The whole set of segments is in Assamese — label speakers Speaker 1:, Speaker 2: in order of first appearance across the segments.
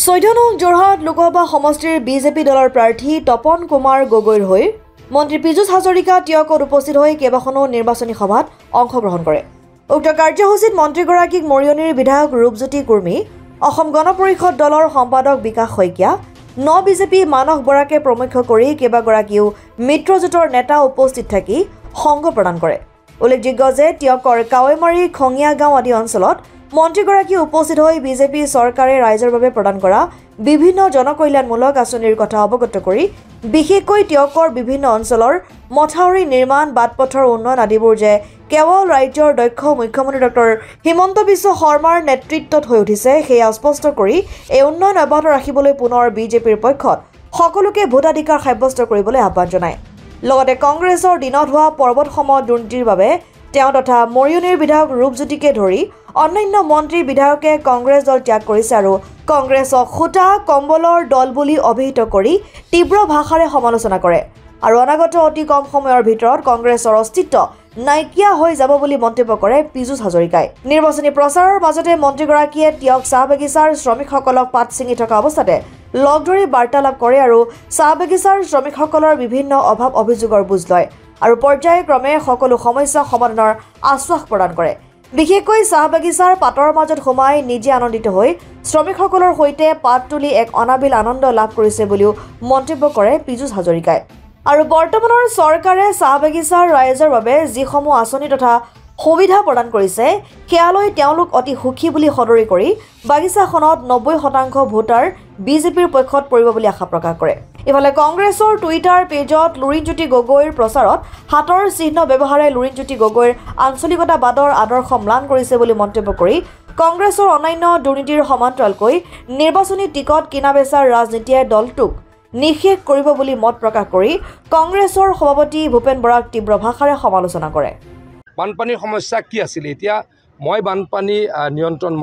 Speaker 1: 14 নং যোৰহাট লোকসভা সমষ্টিৰ বিজেপি দলৰ প্ৰাৰ্থী তপন কুমাৰ গগৈৰ হৈ মন্ত্ৰী পীযুষ হাজৰিকা টিয়কত উপস্থিত হৈ কেইবাখনো নিৰ্বাচনী সভাত অংশগ্ৰহণ কৰে। উক্ত কাৰ্যসূচীত মন্ত্ৰীগৰাকীক মৰিয়নিৰ বিধায়ক ৰূপজ্যোতি কুৰ্মী, অসম গণ পৰিষদ দলৰ সম্পাদক বিকাশ শইকীয়া, বিজেপি মানস বৰাকে প্ৰমুখ কৰি কেইবাগৰাকীও মিত্ৰজোঁটৰ নেতা উপস্থিত থাকি সংগ প্ৰদান কৰে। উল্লেখযোগ্য যে টিয়কৰ কাৱৈমাৰী খঙিয়া গাঁও আদি অঞ্চলত মন্ত্ৰীগৰাকী উপস্থিত হৈ বিজেপি চৰকাৰে ৰাইজৰ বাবে প্ৰদান কৰা বিভিন্ন জনকল্যাণমূলক আঁচনিৰ কথা অৱগত কৰি বিশেষকৈ টিয়কৰ বিভিন্ন অঞ্চলৰ মথাউৰি নিৰ্মাণ, বাটপথৰ উন্নয়ন আদিবোৰ যে কেৱল ৰাজ্যৰ দক্ষ মুখ্যমন্ত্ৰী ডক্টৰ হিমন্ত বিশ্ব শৰ্মাৰ নেতৃত্বত হৈ উঠিছে সেয়া স্পষ্ট কৰি এই উন্নয়ন অব্যাহত ৰাখিবলৈ পুনৰ বিজেপিৰ পক্ষত সকলোকে ভোটাধিকাৰ সাব্যস্ত কৰিবলৈ আহ্বান জনায়। লগতে কংগ্ৰেছৰ দিনত হোৱা পৰ্বতসম দুৰ্নীতিৰ বাবে তেওঁ তথা মৰিয়নিৰ বিধায়ক ৰূপজ্যোতিকে ধৰি অন্যান্য মন্ত্ৰী বিধায়কে কংগ্ৰেছ দল ত্যাগ কৰিছে আৰু কংগ্ৰেছক খুটা কম্বলৰ দল বুলি অভিহিত কৰি তীব্ৰ ভাষাৰে সমালোচনা কৰে আৰু অনাগত অতি কম সময়ৰ ভিতৰত কংগ্ৰেছৰ অস্তিত্ব নাইকিয়া হৈ যাব বুলি মন্তব্য কৰে পীযুষ হাজৰিকাই। নিৰ্বাচনী প্ৰচাৰৰ মাজতে মন্ত্ৰীগৰাকীয়ে টিয়ক চাহ বাগিচাৰ শ্ৰমিকসকলক পাত ছিঙি থকা অৱস্থাতে লগ ধৰি বাৰ্তালাপ কৰে আৰু চাহ বাগিচাৰ শ্ৰমিকসকলৰ বিভিন্ন অভাৱ অভিযোগৰ বুজ লয় আৰু পৰ্যায়ক্ৰমে সকলো সমস্যা সমাধানৰ আশ্বাস প্ৰদান কৰে। বিশেষকৈ চাহ বাগিচাৰ পাতৰ মাজত সোমাই নিজে আনন্দিত হৈ শ্ৰমিকসকলৰ সৈতে পাত তুলি এক অনাবিল আনন্দ লাভ কৰিছে বুলিও মন্তব্য কৰে পীযুষ হাজৰিকাই। আৰু বৰ্তমানৰ চৰকাৰে চাহ বাগিচাৰ ৰাইজৰ বাবে যিসমূহ আঁচনি তথা সুবিধা প্ৰদান কৰিছে সেয়ালৈ তেওঁলোক অতি সুখী বুলি সদৰি কৰি বাগিচাখনত 90% ভোটাৰ বিজেপিৰ পক্ষত পৰিব বুলি আশা প্ৰকাশ কৰে। ইফালে কংগ্ৰেছৰ টুইটাৰ পেজত লুৰিণজ্যোতি গগৈৰ প্ৰচাৰত হাতৰ চিহ্ন ব্যৱহাৰে লুৰিণজ্যোতি গগৈৰ আঞ্চলিকতাবাদৰ আদৰ্শ ম্লান কৰিছে বুলি মন্তব্য কৰি কংগ্ৰেছৰ অন্যান্য দুৰ্নীতিৰ সমান্তৰালকৈ নিৰ্বাচনী টিকট কিনা বেচাৰ ৰাজনীতিয়ে দলটোক নিষেধ কৰিব বুলি মত প্ৰকাশ কৰি কংগ্ৰেছৰ সভাপতি ভূপেন বৰাক তীব্ৰ ভাষাৰে সমালোচনা কৰে।
Speaker 2: বানপানীৰ সমস্যা কি আছিল? এতিয়া মই বানপানী নিয়ন্ত্ৰণ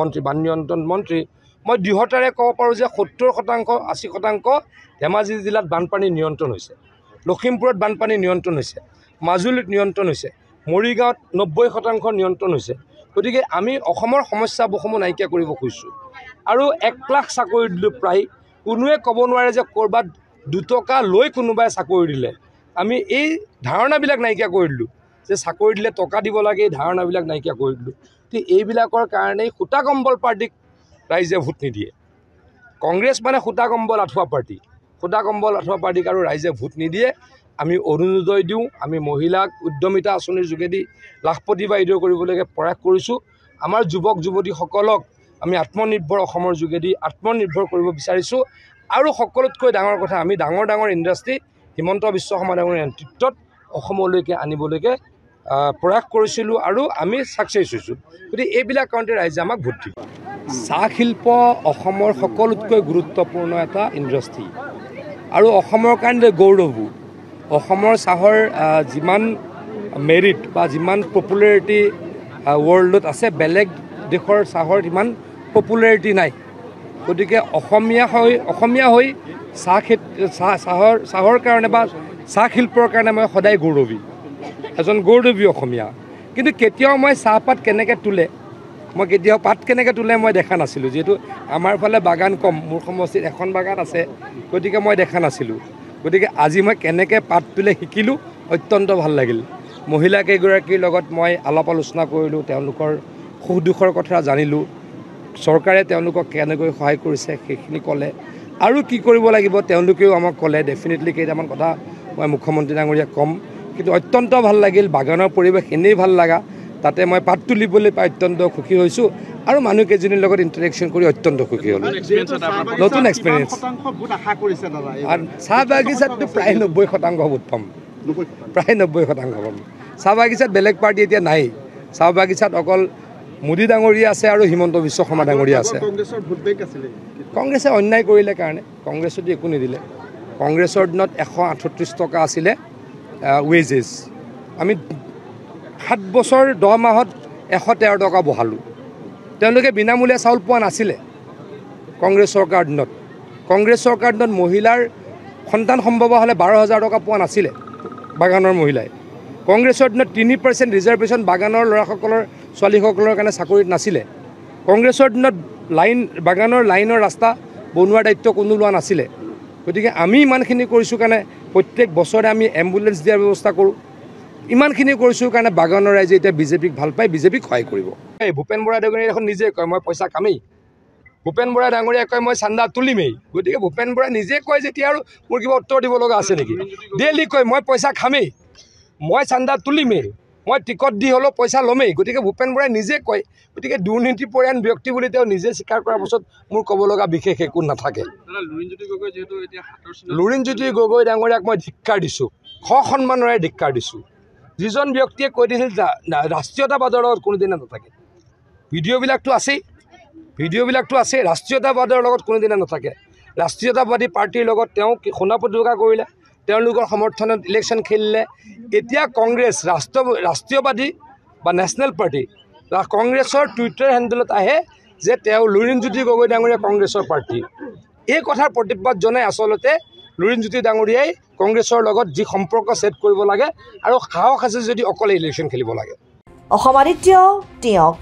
Speaker 2: মন্ত্ৰী মই দৃঢ়তাৰে ক'ব পাৰোঁ যে 70% 80% ধেমাজি জিলাত বানপানী নিয়ন্ত্ৰণ হৈছে, লখিমপুৰত বানপানী নিয়ন্ত্ৰণ হৈছে, মাজুলীত নিয়ন্ত্ৰণ হৈছে, মৰিগাঁৱত 90% নিয়ন্ত্ৰণ হৈছে। গতিকে আমি অসমৰ সমস্যাসমূহ নাইকিয়া কৰিব খুজিছোঁ আৰু 1 লাখ চাকৰি দিলোঁ। প্ৰায় কোনোৱে ক'ব নোৱাৰে যে ক'ৰবাত 2 টকা লৈ কোনোবাই চাকৰি দিলে। আমি এই ধাৰণাবিলাক নাইকিয়া কৰি দিলোঁ যে চাকৰি দিলে টকা দিব লাগে, এই ধাৰণাবিলাক নাইকিয়া কৰি দিলোঁ। ঠিক এইবিলাকৰ কাৰণেই খুটা কম্বল পাৰ্টিক ৰাইজে ভোট নিদিয়ে। কংগ্ৰেছ মানে খুটা কম্বল আঁঠুৱা পাৰ্টি, খুটা কম্বল আঁঠুৱা পাৰ্টিক আৰু ৰাইজে ভোট নিদিয়ে। আমি অৰুণোদয় দিওঁ, আমি মহিলাক উদ্যমিতা আঁচনিৰ যোগেদি লাখপতি বাইদেউ কৰিবলৈকে প্ৰয়াস কৰিছোঁ। আমাৰ যুৱক যুৱতীসকলক আমি আত্মনিৰ্ভৰ অসমৰ যোগেদি আত্মনিৰ্ভৰ কৰিব বিচাৰিছোঁ। আৰু সকলোতকৈ ডাঙৰ কথা, আমি ডাঙৰ ডাঙৰ ইণ্ডাষ্ট্ৰী হিমন্ত বিশ্ব শৰ্মা ডাঙৰীৰ নেতৃত্বত অসমলৈকে আনিবলৈকে প্ৰয়াস কৰিছিলোঁ আৰু আমি ছাকচেছ হৈছোঁ। গতিকে এইবিলাক কাৰণতে ৰাইজে আমাক ভোট দিব। চাহ শিল্প অসমৰ সকলোতকৈ গুৰুত্বপূৰ্ণ এটা ইণ্ডাষ্ট্ৰী আৰু অসমৰ কাৰণে গৌৰৱো। অসমৰ চাহৰ যিমান মেৰিট বা যিমান পপুলাৰিটি ৱৰ্ল্ডত আছে, বেলেগ দেশৰ চাহৰ ইমান পপুলাৰিটি নাই। গতিকে অসমীয়া হৈ চাহৰ কাৰণে বা চাহ শিল্পৰ কাৰণে মই সদায় গৌৰৱী, এজন গৌৰৱী অসমীয়া। কিন্তু কেতিয়াও মই চাহপাত কেনেকৈ তোলে, মই কেতিয়াও পাত কেনেকৈ তোলে মই দেখা নাছিলোঁ। যিহেতু আমাৰ ফালে বাগান কম, মোৰ সমষ্টিত এখন বাগান আছে, গতিকে মই দেখা নাছিলোঁ। গতিকে আজি মই কেনেকৈ পাত তোলে শিকিলোঁ, অত্যন্ত ভাল লাগিল। মহিলাকেইগৰাকীৰ লগত মই আলাপ আলোচনা কৰিলোঁ, তেওঁলোকৰ সুখ দুখৰ কথা জানিলোঁ, চৰকাৰে তেওঁলোকক কেনেকৈ সহায় কৰিছে সেইখিনি ক'লে, আৰু কি কৰিব লাগিব তেওঁলোকেও আমাক ক'লে। ডেফিনেটলি কেইটামান কথা মই মুখ্যমন্ত্ৰী ডাঙৰীয়াক ক'ম। কিন্তু অত্যন্ত ভাল লাগিল, বাগানৰ পৰিৱেশ এনেই ভাল লগা, তাতে মই পাত তুলিবলৈ পাই অত্যন্ত সুখী হৈছোঁ আৰু মানুহকেইজনীৰ লগত ইণ্টাৰেকশ্যন কৰি অত্যন্ত সুখী হ'লোঁ। নতুন এক্সপিৰিয়েঞ্চ। চাহ বাগিচাততো প্ৰায় 90% ভোট পাম, প্ৰায় 90% পাম। চাহ বাগিচাত বেলেগ পাৰ্টি এতিয়া নাই। চাহ বাগিচাত অকল মোদী ডাঙৰীয়া আছে আৰু হিমন্ত বিশ্ব শৰ্মা ডাঙৰীয়া আছে। কংগ্ৰেছে অন্যায় কৰিলে কাৰণে কংগ্ৰেছতো একো নিদিলে। কংগ্ৰেছৰ দিনত 138 টকা আছিলে ৱেজেছ, আমি 7 বছৰ 10 মাহত 113 টকা বঢ়ালোঁ। তেওঁলোকে বিনামূলীয়া চাউল পোৱা নাছিলে কংগ্ৰেছ চৰকাৰ দিনত। কংগ্ৰেছ চৰকাৰ দিনত মহিলাৰ সন্তান সম্ভৱ হ'লে 12,000 টকা পোৱা নাছিলে বাগানৰ মহিলাই। কংগ্ৰেছৰ দিনত 3% ৰিজাৰ্ভেশ্যন বাগানৰ ল'ৰাসকলৰ ছোৱালীসকলৰ কাৰণে চাকৰিত নাছিলে। কংগ্ৰেছৰ দিনত বাগানৰ লাইনৰ ৰাস্তা বনোৱাৰ দায়িত্ব কোনো লোৱা নাছিলে গতিকে আমি ইমানখিনি কৰিছোঁ কাৰণে প্ৰত্যেক বছৰে আমি এম্বুলেঞ্চ দিয়াৰ ব্যৱস্থা কৰোঁ ইমানখিনি কৰিছোঁ কাৰণে বাগানৰ ৰাইজে এতিয়া বিজেপিক ভাল পায় বিজেপিক সহায় কৰিব এই ভূপেন বৰা ডাঙৰীয়াই এখন নিজে কয় মই পইচা কামেই ভূপেন বৰা ডাঙৰীয়াই কয় মই চান্দা তুলিমেই গতিকে ভূপেন বৰাই নিজে কয় যেতিয়া আৰু মোৰ কিবা উত্তৰ দিব লগা আছে নেকি ডেইলি কয় মই পইচা খামেই মই চান্দা তুলিমেই মই টিকট দি হ'লেও পইচা ল'মেই গতিকে ভূপেন বৰাই নিজে কয় গতিকে দুৰ্নীতিপৰায়ণ ব্যক্তি বুলি তেওঁ নিজে স্বীকাৰ কৰাৰ পাছত মোৰ ক'ব লগা বিশেষ একো নাথাকে লুৰিণজ্যোতি গগৈ ডাঙৰীয়াক মই ধিক্কাৰ দিছোঁ সন্মানেৰে ধিক্কাৰ দিছোঁ যিজন ব্যক্তিয়ে কৈ দিছিল ৰাষ্ট্ৰীয়তাবাদৰ লগত কোনোদিনে নাথাকে ভিডিঅ'বিলাকতো আছেই ৰাষ্ট্ৰীয়তাবাদৰ লগত কোনোদিনে নাথাকে ৰাষ্ট্ৰীয়তাবাদী পাৰ্টীৰ লগত তেওঁ সোণা প্ৰতিযোগিতা কৰিলে তেওঁলোকৰ সমৰ্থনত ইলেকশ্যন খেলিলে এতিয়া কংগ্ৰেছ ৰাষ্ট্ৰীয়বাদী বা নেশ্যনেল পাৰ্টি কংগ্ৰেছৰ টুইটাৰ হেণ্ডেলত আহে যে তেওঁ লুৰিণজ্যোতি গগৈ ডাঙৰীয়া কংগ্ৰেছৰ প্ৰাৰ্থী এই কথাৰ প্ৰতিবাদ জনাই আচলতে লুৰিণজ্যোতি ডাঙৰীয়াই কংগ্ৰেছৰ লগত যি সম্পৰ্ক ছেট কৰিব লাগে আৰু সাহস আছে যদি অকলে ইলেকশ্যন খেলিব লাগে
Speaker 1: অসম আদিত্য টিয়ক